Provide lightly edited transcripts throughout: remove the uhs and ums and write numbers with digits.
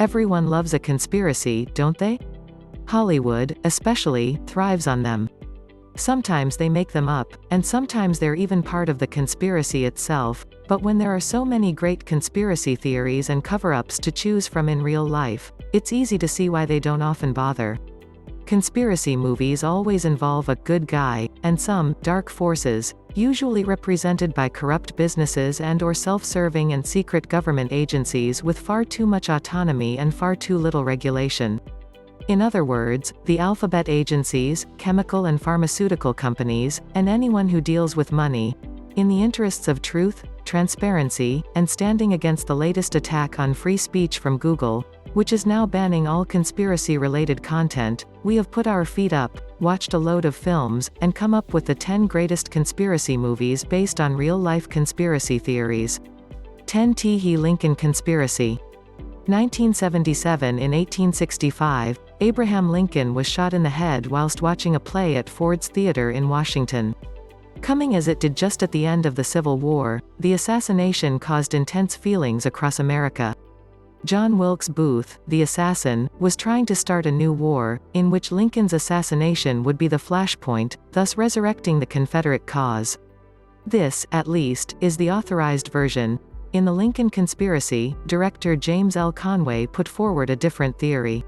Everyone loves a conspiracy, don't they? Hollywood, especially, thrives on them. Sometimes they make them up, and sometimes they're even part of the conspiracy itself, but when there are so many great conspiracy theories and cover-ups to choose from in real life, it's easy to see why they don't often bother. Conspiracy movies always involve a good guy, and some dark forces, usually represented by corrupt businesses and/or self-serving and secret government agencies with far too much autonomy and far too little regulation. In other words, the alphabet agencies, chemical and pharmaceutical companies, and anyone who deals with money, in the interests of truth, transparency, and standing against the latest attack on free speech from Google, which is now banning all conspiracy-related content, we have put our feet up, watched a load of films, and come up with the 10 greatest conspiracy movies based on real-life conspiracy theories. 10 T. Lincoln Conspiracy. 1977. In 1865, Abraham Lincoln was shot in the head whilst watching a play at Ford's Theatre in Washington. Coming as it did just at the end of the Civil War, the assassination caused intense feelings across America. John Wilkes Booth, the assassin, was trying to start a new war, in which Lincoln's assassination would be the flashpoint, thus resurrecting the Confederate cause. This, at least, is the authorized version. In The Lincoln Conspiracy, director James L. Conway put forward a different theory.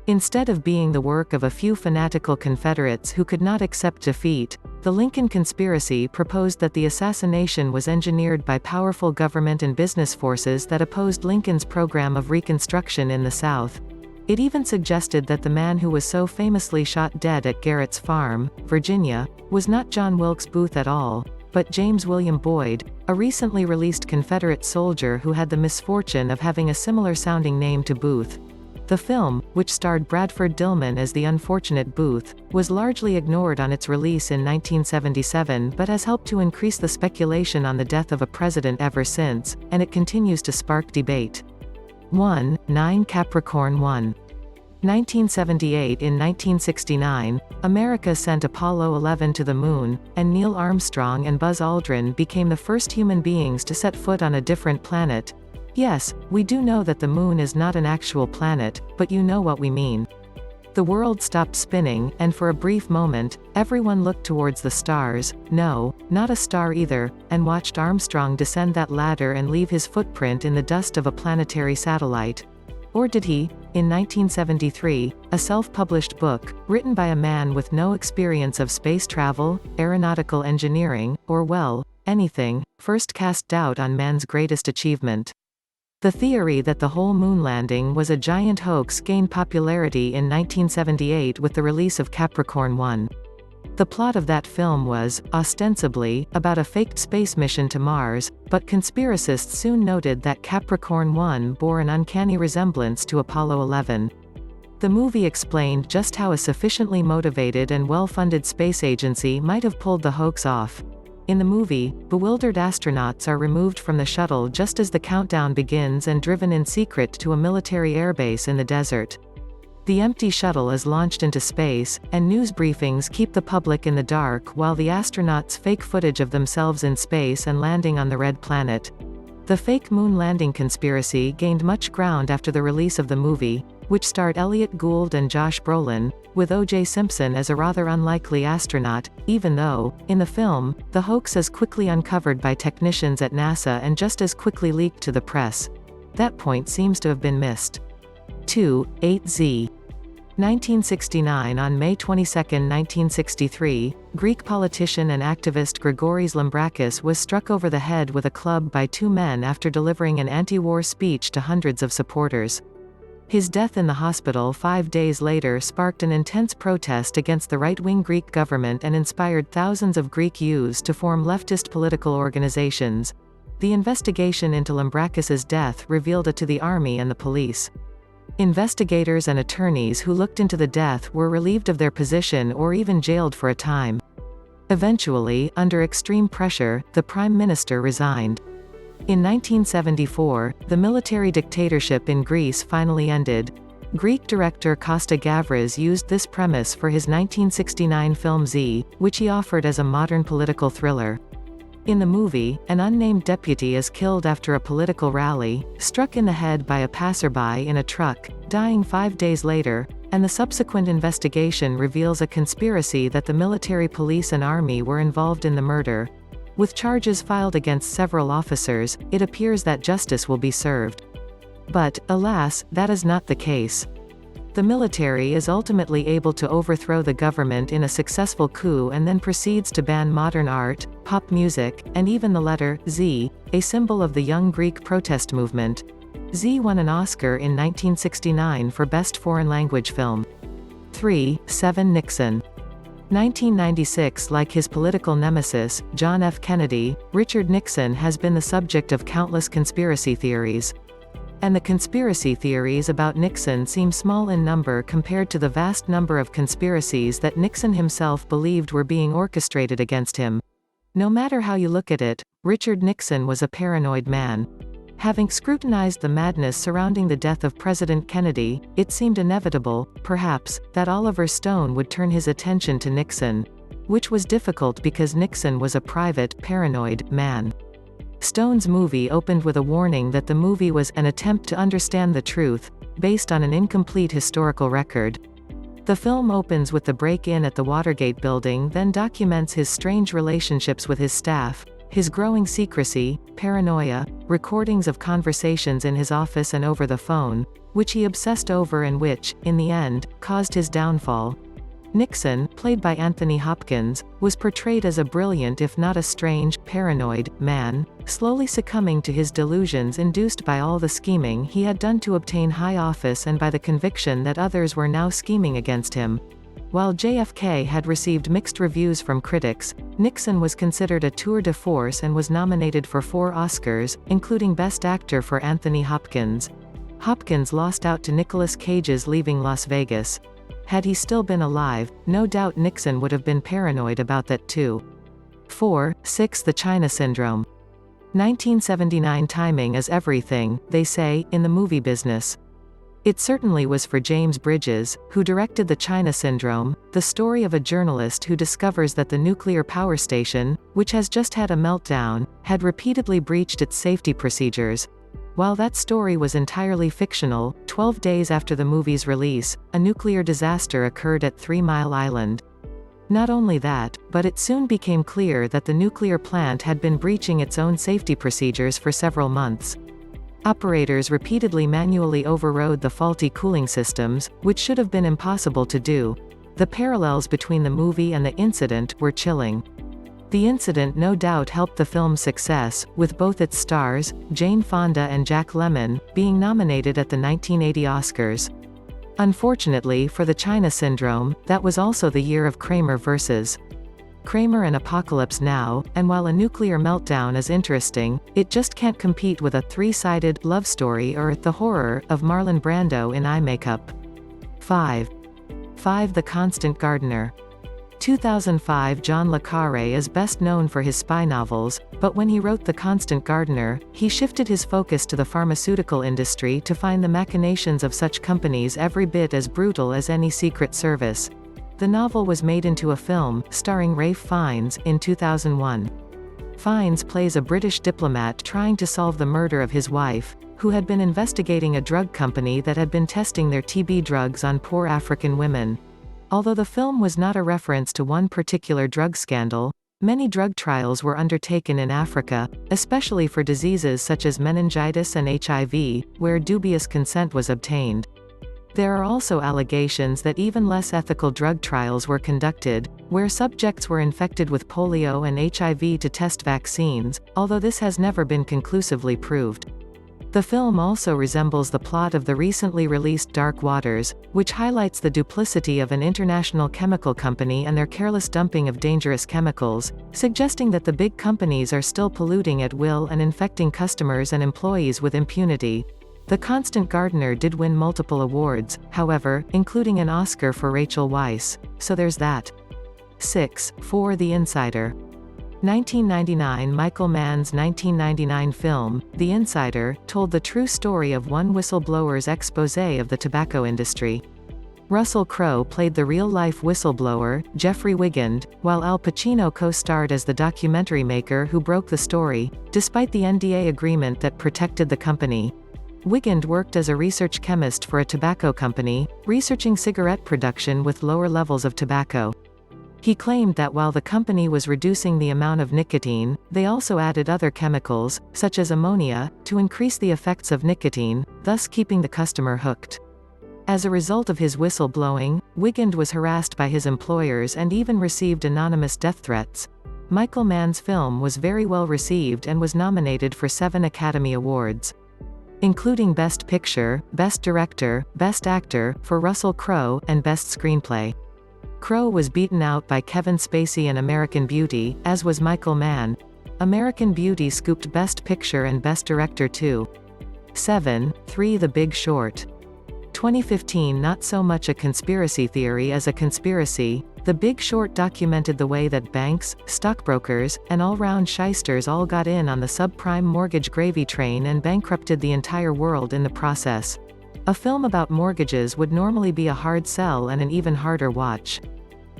Instead of being the work of a few fanatical Confederates who could not accept defeat, the Lincoln Conspiracy proposed that the assassination was engineered by powerful government and business forces that opposed Lincoln's program of Reconstruction in the South. It even suggested that the man who was so famously shot dead at Garrett's Farm, Virginia, was not John Wilkes Booth at all, but James William Boyd, a recently released Confederate soldier who had the misfortune of having a similar-sounding name to Booth. The film, which starred Bradford Dillman as the unfortunate Booth, was largely ignored on its release in 1977 but has helped to increase the speculation on the death of a president ever since, and it continues to spark debate. 9 Capricorn 1. 1978. In 1969, America sent Apollo 11 to the Moon, and Neil Armstrong and Buzz Aldrin became the first human beings to set foot on a different planet. Yes, we do know that the Moon is not an actual planet, but you know what we mean. The world stopped spinning, and for a brief moment, everyone looked towards the stars, no, not a star either, and watched Armstrong descend that ladder and leave his footprint in the dust of a planetary satellite. Or did he? In 1973, a self-published book, written by a man with no experience of space travel, aeronautical engineering, or well, anything, first cast doubt on man's greatest achievement. The theory that the whole moon landing was a giant hoax gained popularity in 1978 with the release of Capricorn 1. The plot of that film was, ostensibly, about a faked space mission to Mars, but conspiracists soon noted that Capricorn 1 bore an uncanny resemblance to Apollo 11. The movie explained just how a sufficiently motivated and well-funded space agency might have pulled the hoax off. In the movie, bewildered astronauts are removed from the shuttle just as the countdown begins and driven in secret to a military airbase in the desert. The empty shuttle is launched into space, and news briefings keep the public in the dark while the astronauts fake footage of themselves in space and landing on the red planet. The fake moon landing conspiracy gained much ground after the release of the movie, which starred Elliot Gould and Josh Brolin, with O.J. Simpson as a rather unlikely astronaut, even though, in the film, the hoax is quickly uncovered by technicians at NASA and just as quickly leaked to the press. That point seems to have been missed. 8Z. 1969. On May 22, 1963, Greek politician and activist Grigoris Lambrakis was struck over the head with a club by two men after delivering an anti-war speech to hundreds of supporters. His death in the hospital 5 days later sparked an intense protest against the right-wing Greek government and inspired thousands of Greek youths to form leftist political organizations. The investigation into Lambrakis's death revealed it to the army and the police. Investigators and attorneys who looked into the death were relieved of their position or even jailed for a time. Eventually, under extreme pressure, the Prime Minister resigned. In 1974, the military dictatorship in Greece finally ended. Greek director Costa Gavras used this premise for his 1969 film Z, which he offered as a modern political thriller. In the movie, an unnamed deputy is killed after a political rally, struck in the head by a passerby in a truck, dying 5 days later, and the subsequent investigation reveals a conspiracy that the military police and army were involved in the murder. With charges filed against several officers, it appears that justice will be served. But, alas, that is not the case. The military is ultimately able to overthrow the government in a successful coup and then proceeds to ban modern art, pop music, and even the letter Z, a symbol of the young Greek protest movement. Z won an Oscar in 1969 for Best Foreign Language Film. 3. 7. Nixon. 1996. Like his political nemesis, John F. Kennedy, Richard Nixon has been the subject of countless conspiracy theories. And the conspiracy theories about Nixon seem small in number compared to the vast number of conspiracies that Nixon himself believed were being orchestrated against him. No matter how you look at it, Richard Nixon was a paranoid man. Having scrutinized the madness surrounding the death of President Kennedy, it seemed inevitable, perhaps, that Oliver Stone would turn his attention to Nixon. Which was difficult because Nixon was a private, paranoid man. Stone's movie opened with a warning that the movie was an attempt to understand the truth, based on an incomplete historical record. The film opens with the break-in at the Watergate building, then documents his strange relationships with his staff, his growing secrecy, paranoia, recordings of conversations in his office and over the phone, which he obsessed over and which, in the end, caused his downfall. Nixon, played by Anthony Hopkins, was portrayed as a brilliant if not a strange, paranoid, man, slowly succumbing to his delusions induced by all the scheming he had done to obtain high office and by the conviction that others were now scheming against him. While JFK had received mixed reviews from critics, Nixon was considered a tour de force and was nominated for 4 Oscars, including Best Actor for Anthony Hopkins. Hopkins lost out to Nicolas Cage's Leaving Las Vegas. Had he still been alive, no doubt Nixon would have been paranoid about that too. 4. 6. The China Syndrome. 1979. Timing is everything, they say, in the movie business. It certainly was for James Bridges, who directed The China Syndrome, the story of a journalist who discovers that the nuclear power station, which has just had a meltdown, had repeatedly breached its safety procedures. While that story was entirely fictional, 12 days after the movie's release, a nuclear disaster occurred at 3 Mile Island. Not only that, but it soon became clear that the nuclear plant had been breaching its own safety procedures for several months. Operators repeatedly manually overrode the faulty cooling systems, which should have been impossible to do. The parallels between the movie and the incident were chilling. The incident no doubt helped the film's success, with both its stars, Jane Fonda and Jack Lemmon, being nominated at the 1980 Oscars. Unfortunately for The China Syndrome, that was also the year of Kramer vs. Kramer and Apocalypse Now, and while A Nuclear Meltdown is interesting, it just can't compete with a 3-sided love story or the horror of Marlon Brando in eye makeup. 5. 5. The Constant Gardener. 2005. John le Carré is best known for his spy novels, but when he wrote The Constant Gardener, he shifted his focus to the pharmaceutical industry to find the machinations of such companies every bit as brutal as any secret service. The novel was made into a film, starring Ralph Fiennes, in 2001. Fiennes plays a British diplomat trying to solve the murder of his wife, who had been investigating a drug company that had been testing their TB drugs on poor African women. Although the film was not a reference to one particular drug scandal, many drug trials were undertaken in Africa, especially for diseases such as meningitis and HIV, where dubious consent was obtained. There are also allegations that even less ethical drug trials were conducted, where subjects were infected with polio and HIV to test vaccines, although this has never been conclusively proved. The film also resembles the plot of the recently released Dark Waters, which highlights the duplicity of an international chemical company and their careless dumping of dangerous chemicals, suggesting that the big companies are still polluting at will and infecting customers and employees with impunity. The Constant Gardener did win multiple awards, however, including an Oscar for Rachel Weisz, so there's that. 6. 4. The Insider. 1999. Michael Mann's 1999 film, The Insider, told the true story of one whistleblower's exposé of the tobacco industry. Russell Crowe played the real-life whistleblower, Jeffrey Wigand, while Al Pacino co-starred as the documentary maker who broke the story, despite the NDA agreement that protected the company. Wigand worked as a research chemist for a tobacco company, researching cigarette production with lower levels of tobacco. He claimed that while the company was reducing the amount of nicotine, they also added other chemicals, such as ammonia, to increase the effects of nicotine, thus keeping the customer hooked. As a result of his whistleblowing, Wigand was harassed by his employers and even received anonymous death threats. Michael Mann's film was very well received and was nominated for 7 Academy Awards, including Best Picture, Best Director, Best Actor, for Russell Crowe, and Best Screenplay. Crowe was beaten out by Kevin Spacey in American Beauty, as was Michael Mann. American Beauty scooped Best Picture and Best Director too. 3. The Big Short. 2015. Not so much a conspiracy theory as a conspiracy, The Big Short documented the way that banks, stockbrokers, and all-round shysters all got in on the subprime mortgage gravy train and bankrupted the entire world in the process. A film about mortgages would normally be a hard sell and an even harder watch.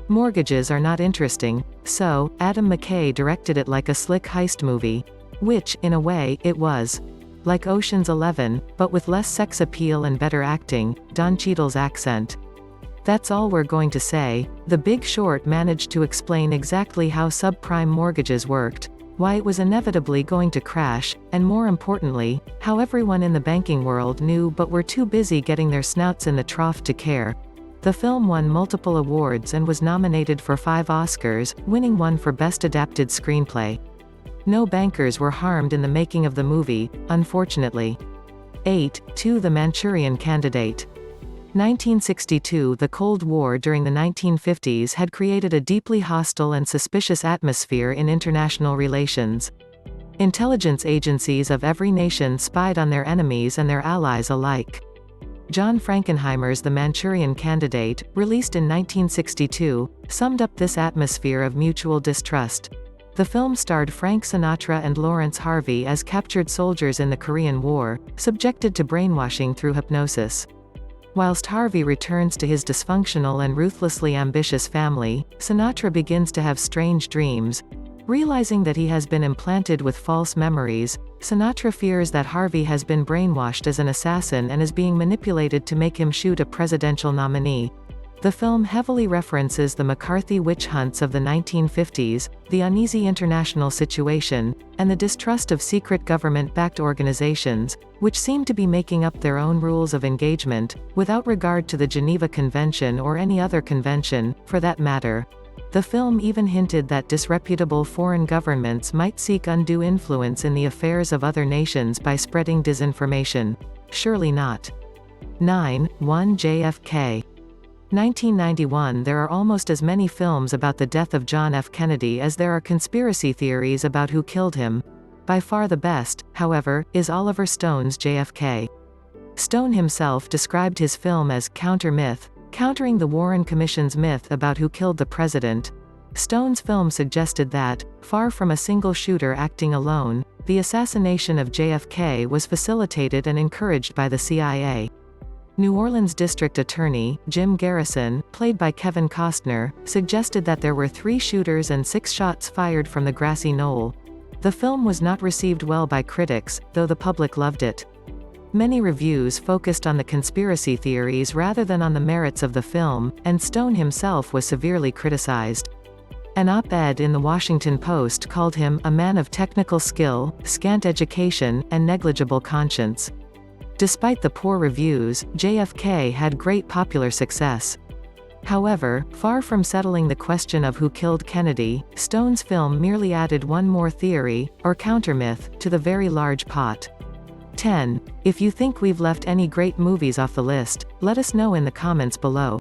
Mortgages are not interesting, so Adam McKay directed it like a slick heist movie. Which, in a way, it was. Like Ocean's 11, but with less sex appeal and better acting, Don Cheadle's accent. That's all we're going to say. The Big Short managed to explain exactly how subprime mortgages worked, why it was inevitably going to crash, and more importantly, how everyone in the banking world knew but were too busy getting their snouts in the trough to care. The film won multiple awards and was nominated for 5 Oscars, winning one for Best Adapted Screenplay. No bankers were harmed in the making of the movie, unfortunately. 2. The Manchurian Candidate. 1962. The Cold War during the 1950s had created a deeply hostile and suspicious atmosphere in international relations. Intelligence agencies of every nation spied on their enemies and their allies alike. John Frankenheimer's The Manchurian Candidate, released in 1962, summed up this atmosphere of mutual distrust. The film starred Frank Sinatra and Lawrence Harvey as captured soldiers in the Korean War, subjected to brainwashing through hypnosis. Whilst Harvey returns to his dysfunctional and ruthlessly ambitious family, Sinatra begins to have strange dreams. Realizing that he has been implanted with false memories, Sinatra fears that Harvey has been brainwashed as an assassin and is being manipulated to make him shoot a presidential nominee. The film heavily references the McCarthy witch hunts of the 1950s, the uneasy international situation, and the distrust of secret government-backed organizations, which seem to be making up their own rules of engagement, without regard to the Geneva Convention or any other convention, for that matter. The film even hinted that disreputable foreign governments might seek undue influence in the affairs of other nations by spreading disinformation. Surely not. 1 JFK. 1991. There are almost as many films about the death of John F. Kennedy as there are conspiracy theories about who killed him. By far the best, however, is Oliver Stone's JFK. Stone himself described his film as counter-myth, countering the Warren Commission's myth about who killed the president. Stone's film suggested that, far from a single shooter acting alone, the assassination of JFK was facilitated and encouraged by the CIA. New Orleans District Attorney, Jim Garrison, played by Kevin Costner, suggested that there were 3 shooters and 6 shots fired from the grassy knoll. The film was not received well by critics, though the public loved it. Many reviews focused on the conspiracy theories rather than on the merits of the film, and Stone himself was severely criticized. An op-ed in the Washington Post called him a man of technical skill, scant education, and negligible conscience. Despite the poor reviews, JFK had great popular success. However, far from settling the question of who killed Kennedy, Stone's film merely added one more theory, or countermyth, to the very large pot. 10. If you think we've left any great movies off the list, let us know in the comments below.